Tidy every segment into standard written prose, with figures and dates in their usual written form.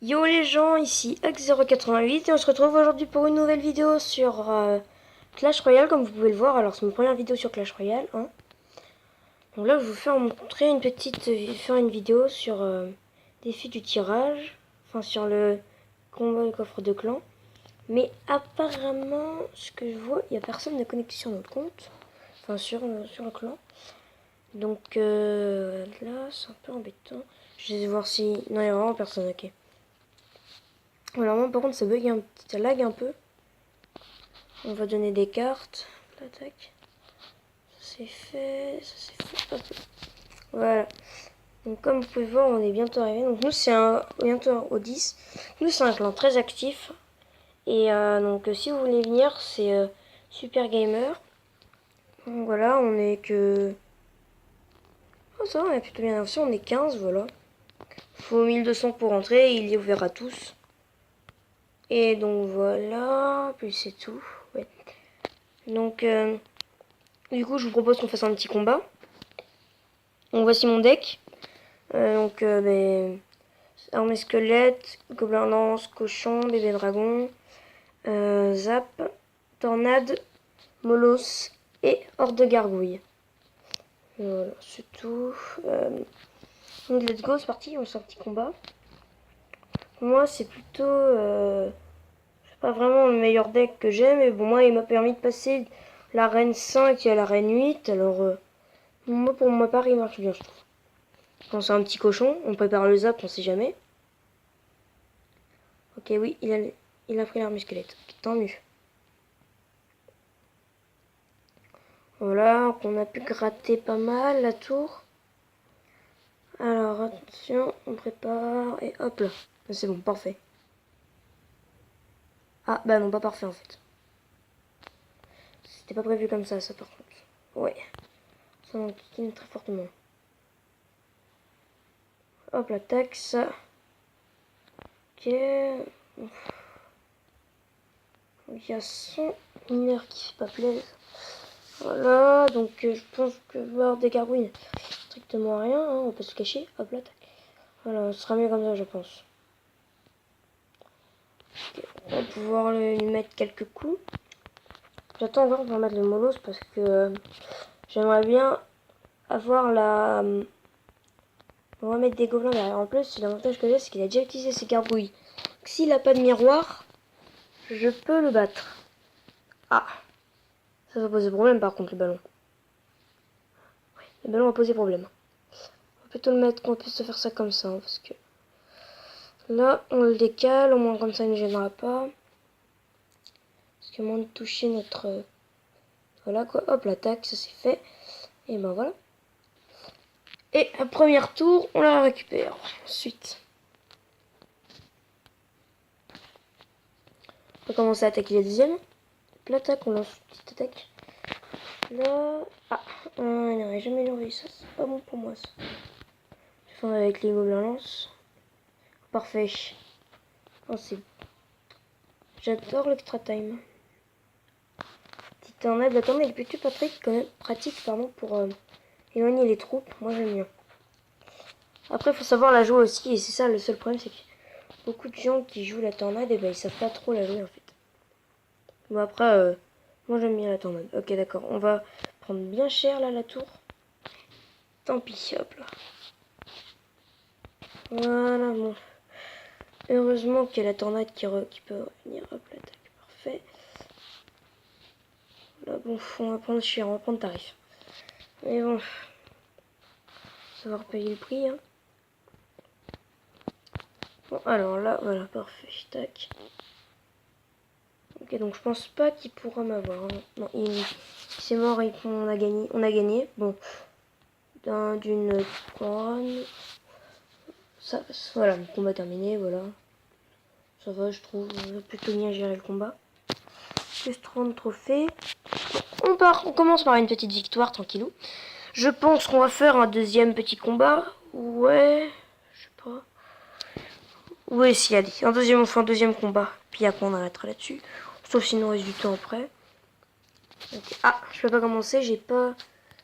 Yo les gens, ici Axe088 et on se retrouve aujourd'hui pour une nouvelle vidéo sur Clash Royale comme vous pouvez le voir. Alors c'est ma première vidéo sur Clash Royale. Hein. Donc là je vais vous faire montrer faire une vidéo sur défi du tirage. Enfin sur le combat et coffre de clan. Mais apparemment ce que je vois, il n'y a personne de connecté sur notre compte. Enfin sur le clan. Donc là c'est un peu embêtant. Je vais voir si... Non il n'y a vraiment personne, ok. Alors moi par contre ça bug ça lag un peu. On va donner des cartes. L'attaque. Ça c'est fait. Ça c'est fait. Hop. Voilà. Donc comme vous pouvez voir on est bientôt arrivé. Donc nous c'est bientôt au 10. Nous c'est un clan très actif. Et donc si vous voulez venir c'est Super Gamer. Donc voilà on est que... Oh ça va, on a plutôt bien avancé. On est 15 voilà. Faut 1200 pour rentrer. Il est ouvert à tous. Et donc voilà. Puis c'est tout. Ouais. Donc du coup, je vous propose qu'on fasse un petit combat. Donc voici mon deck. Armée squelette, gobelin lance, cochon, bébé dragon, zap, tornade, molos et horde de gargouille. Voilà, c'est tout. Donc let's go, c'est parti, on fait un petit combat. Pour moi, c'est plutôt... c'est pas vraiment le meilleur deck que j'ai, mais bon, moi, il m'a permis de passer l'arène 5 à l'arène 8. Alors, moi, pour ma part, il marche bien, je trouve. Quand c'est un petit cochon, on prépare le zap, on sait jamais. Ok, oui, il a pris l'armée squelette. Okay, tant mieux. Voilà, on a pu gratter pas mal la tour. Alors, attention, on prépare. Et hop là. C'est bon, parfait. Ah, bah non, pas parfait en fait. C'était pas prévu comme ça par contre. Ouais. Ça m'enquiquine très fortement. Hop, la taxe. Ça. Ok. Il y a son mineur qui fait pas plaisir. Voilà, donc je pense que voir des gargouilles, strictement rien, hein, on va pas se cacher. Hop là, tac. Voilà, ce sera mieux comme ça, je pense. Okay, on va pouvoir lui mettre quelques coups. J'attends encore pour mettre le molos parce que j'aimerais bien avoir la... on va mettre des gobelins derrière. En plus, l'avantage que j'ai, c'est qu'il a déjà utilisé ses gargouilles. S'il n'a pas de miroir, je peux le battre. Ah, ça va poser problème par contre, le ballon. Oui, le ballon va poser problème. On va plutôt le mettre qu'on puisse se faire ça comme ça, hein, parce que... Là, on le décale, au moins comme ça, il ne gênera pas. Parce que moins de toucher notre... Voilà quoi, hop, l'attaque, ça c'est fait. Et ben voilà. Et à premier tour, on la récupère. Ensuite, on va commencer à attaquer la deuxième. L'attaque, on lance une petite attaque. Là, ah, il n'aurait jamais réussi ça, c'est pas bon pour moi ça. Je fais avec les gobelins lance. Parfait. Oh, j'adore l'extra time. Petite tornade, la tornade est plutôt pratique pardon, pour éloigner les troupes. Moi j'aime bien. Après, il faut savoir la jouer aussi, et c'est ça le seul problème, c'est que beaucoup de gens qui jouent la tornade, et ben ils savent pas trop la jouer en fait. Bon après, moi j'aime bien la tornade. Ok d'accord, on va prendre bien cher là la tour. Tant pis, hop là. Voilà, bon. Heureusement qu'il y a la tornade qui peut revenir. Hop, l'attaque, parfait. Là, bon, on va prendre cher, on va prendre tarif. Mais bon, savoir payer le prix. Hein. Bon, alors là, voilà, parfait. Tac. Ok, donc je pense pas qu'il pourra m'avoir. Hein. Non, c'est mort, on a gagné. On a gagné. Bon, d'une couronne. Ça, voilà, le combat terminé, voilà. Ça va, je trouve. On a plutôt bien géré le combat. Plus 30 trophées. On commence par une petite victoire, tranquillou. Je pense qu'on va faire un deuxième petit combat. Ouais, je sais pas. Oui, si, allez. On fait un deuxième combat. Puis après, on arrêtera là-dessus. Sauf s'il nous reste du temps après. Okay. Ah, je peux pas commencer. J'ai pas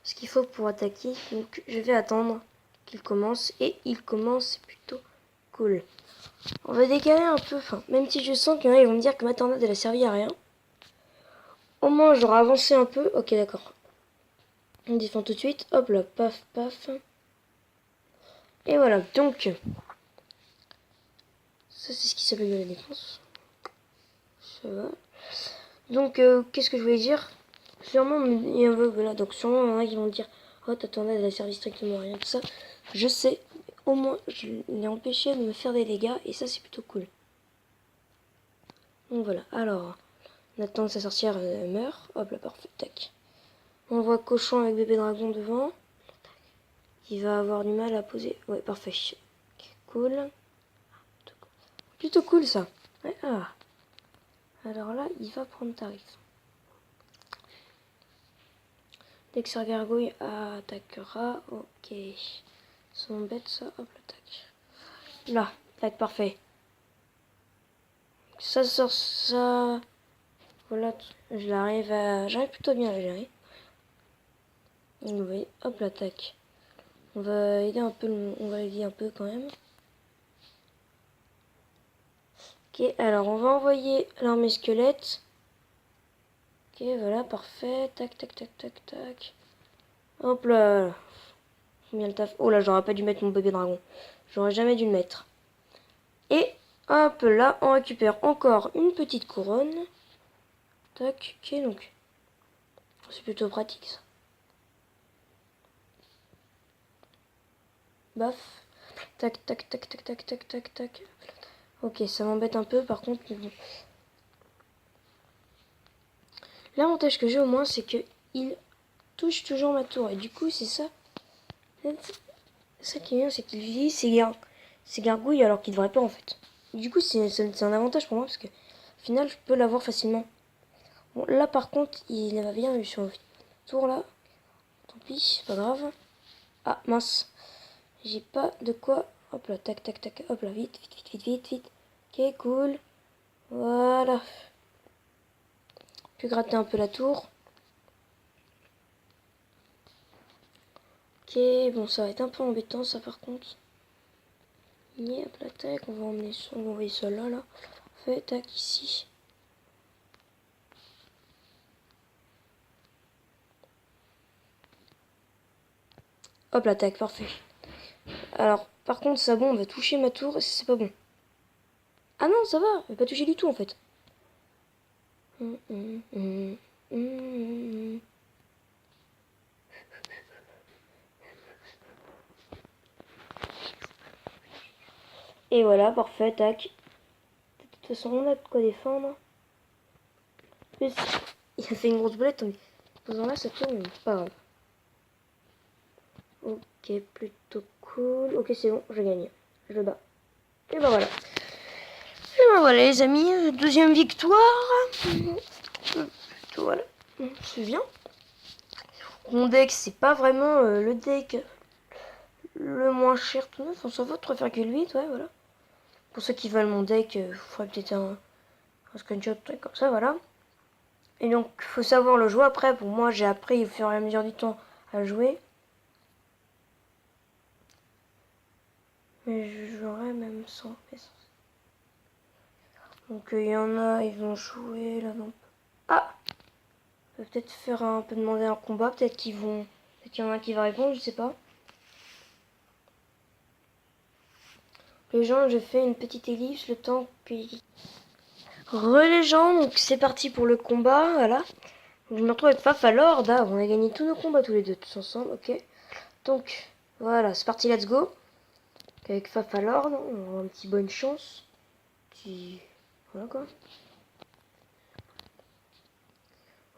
ce qu'il faut pour attaquer. Donc, je vais attendre qu'il commence. Et il commence, c'est plutôt cool. On va décaler un peu, enfin, même si je sens qu'il y en a, ils vont me dire que ma tornade elle a servi à rien. Au moins j'aurai avancé un peu. Ok, d'accord. On défend tout de suite. Hop là, paf, paf. Et voilà, donc ça c'est ce qui s'appelle de la défense. Ça va. Donc qu'est-ce que je voulais dire? Sûrement, il y a, voilà, donc sûrement il y en a qui vont dire oh ta tornade elle a servi strictement à rien, tout ça. Je sais, au moins je l'ai empêché de me faire des dégâts et ça c'est plutôt cool. Donc voilà, alors on attend que sa sorcière meure. Hop là, parfait, tac. On voit cochon avec bébé dragon devant. Il va avoir du mal à poser. Ouais, parfait. Cool. Plutôt cool ça. Ouais, ah. Alors là, il va prendre tarif. Dès que sa gargouille attaquera. Ok. Ça m'embête ça. Hop là, tac. Là, tac, parfait. Ça sort ça. Voilà, j'arrive plutôt bien à le gérer. Vous voyez, hop là, tac. On va aider un peu, on va aider un peu quand même. Ok, alors on va envoyer l'armée squelette. Ok, voilà, parfait. Tac, tac, tac, tac, tac. Hop là. Bien le taf. Oh là, j'aurais pas dû mettre mon bébé dragon. J'aurais jamais dû le mettre. Et hop là, on récupère encore une petite couronne. Tac, ok, donc. C'est plutôt pratique ça. Baf. Tac, tac, tac, tac, tac, tac, tac, tac. Ok, ça m'embête un peu par contre. Bon. L'avantage que j'ai au moins, c'est que il touche toujours ma tour. Et du coup, c'est ça. Ça qui est bien, c'est qu'il utilise ses gargouilles alors qu'il devrait pas en fait. Du coup, c'est un avantage pour moi parce que au final, je peux l'avoir facilement. Bon, là par contre, il va bien eu sur le tour là. Tant pis, pas grave. Ah mince, j'ai pas de quoi. Hop là, tac, tac, tac. Hop là, vite, vite, vite, vite, vite, vite. Ok, cool. Voilà. Puis gratter un peu la tour. Ok, bon, ça va être un peu embêtant ça par contre. Et hop là, tac, on va envoyer ça là, là. Fait, tac, ici. Hop là, tac, parfait. Alors, par contre, ça bon, on va toucher ma tour et c'est pas bon. Ah non, ça va, elle va pas toucher du tout en fait. Et voilà, parfait, tac. De toute façon, on a de quoi défendre. Plus, il a fait une grosse boulette, mais posant là, ça tourne, mais c'est pas grave. Ok, plutôt cool. Ok, c'est bon, je gagne. Je le bats. Et ben voilà. Et ben voilà, les amis, deuxième victoire. Voilà, c'est bien. Mon deck, c'est pas vraiment le deck le moins cher tout neuf. On s'en va 3,8, ouais, voilà. Pour ceux qui veulent mon deck, il faudrait peut-être un screenshot, truc comme ça, voilà. Et donc, faut savoir le jouer après. Pour moi, j'ai appris au fur et à mesure du temps à jouer. Mais je jouerai même sans. Donc, il y en a, ils vont jouer là. Donc. Ah! On peut peut-être faire un peu demander un combat. Peut-être qu'ils vont. Peut-être qu'il y en a un qui va répondre, je sais pas. Les gens, je fais une petite ellipse le temps que. Les gens, donc c'est parti pour le combat, voilà. Donc, je me retrouve avec Fafalord, ah, on a gagné tous nos combats tous les deux, tous ensemble, ok. Donc, voilà, c'est parti, let's go. Avec Fafalord, on aura un petit bonne chance. Petit. Voilà quoi.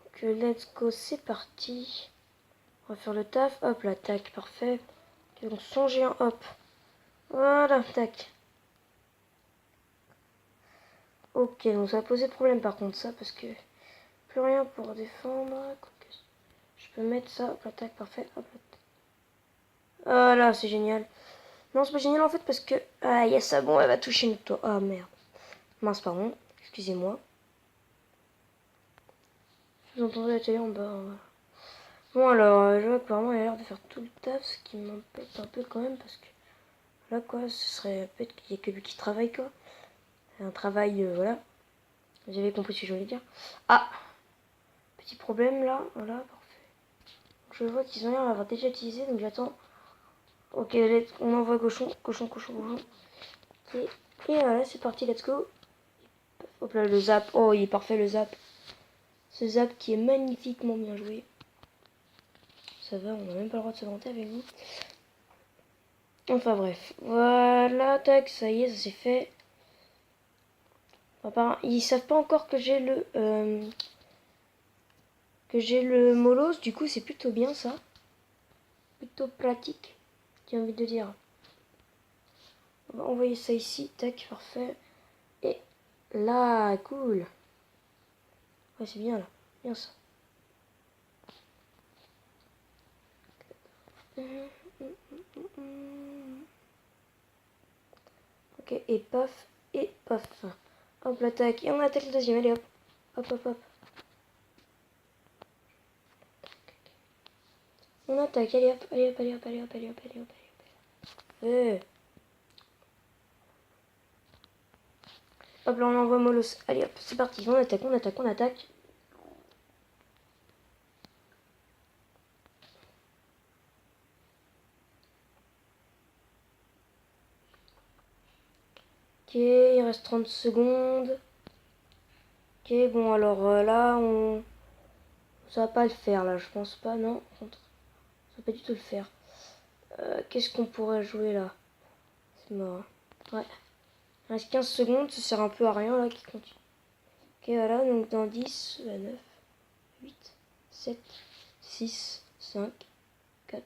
Donc, let's go, c'est parti. On va faire le taf, hop là, tac, parfait. Ok, donc son géant, hop. Voilà, tac. Ok, donc ça va poser problème par contre ça, parce que plus rien pour défendre. Je peux mettre ça, hop là, tac, parfait, hop là. Voilà, c'est génial. Non, c'est pas génial en fait parce que... Ah, yes, ça bon, elle va toucher une tour. Ah, merde. Mince, pardon. Excusez-moi. Vous entendez la télé en bas. Voilà. Bon, alors, je vois que vraiment, elle a l'air de faire tout le taf, ce qui m'embête un peu quand même parce que... Là, quoi, ce serait... Peut-être qu'il y a que lui qui travaille, quoi. un travail, voilà. Vous avez compris ce que je voulais dire. Ah, petit problème là, voilà, parfait. Je vois qu'ils ont l'air d'avoir déjà utilisé, donc j'attends. Ok, on envoie cochon. Ok, et voilà, c'est parti, let's go. Hop là, le zap. Oh, il est parfait le zap. Ce zap qui est magnifiquement bien joué. Ça va, on n'a même pas le droit de se vanter avec vous. Enfin bref, voilà, tac, ça y est, ça c'est fait. Enfin, ils savent pas encore que j'ai le molos, du coup c'est plutôt bien ça. Plutôt pratique, j'ai envie de dire. On va envoyer ça ici, tac, parfait. Et là, cool. Ouais, c'est bien là, bien ça. Ok, et paf, et paf. Hop, l'attaque, et on attaque le deuxième, allez hop. Hop, hop, hop. On attaque, allez hop, allez hop, allez hop, allez hop, allez hop, allez hop, allez hop. Hop là, on envoie Molos. Allez hop, c'est parti, on attaque, on attaque, on attaque. Ok, il reste 30 secondes. Ok, bon alors là, ça va pas le faire là, je pense pas, non. Ça va pas du tout le faire. Qu'est-ce qu'on pourrait jouer là? C'est mort. Ouais. Il reste 15 secondes, ça sert un peu à rien là qui continue. Ok, voilà, donc dans 10, 9, 8, 7, 6, 5, 4,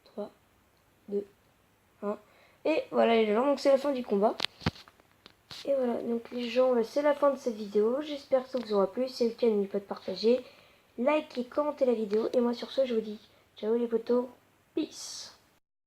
3, 2, 1. Et voilà les gens, donc c'est la fin du combat. Et voilà, donc les gens, c'est la fin de cette vidéo. J'espère que ça vous aura plu. Si c'est le cas, n'oubliez pas de partager, like et commenter la vidéo. Et moi sur ce, je vous dis ciao les potos, peace.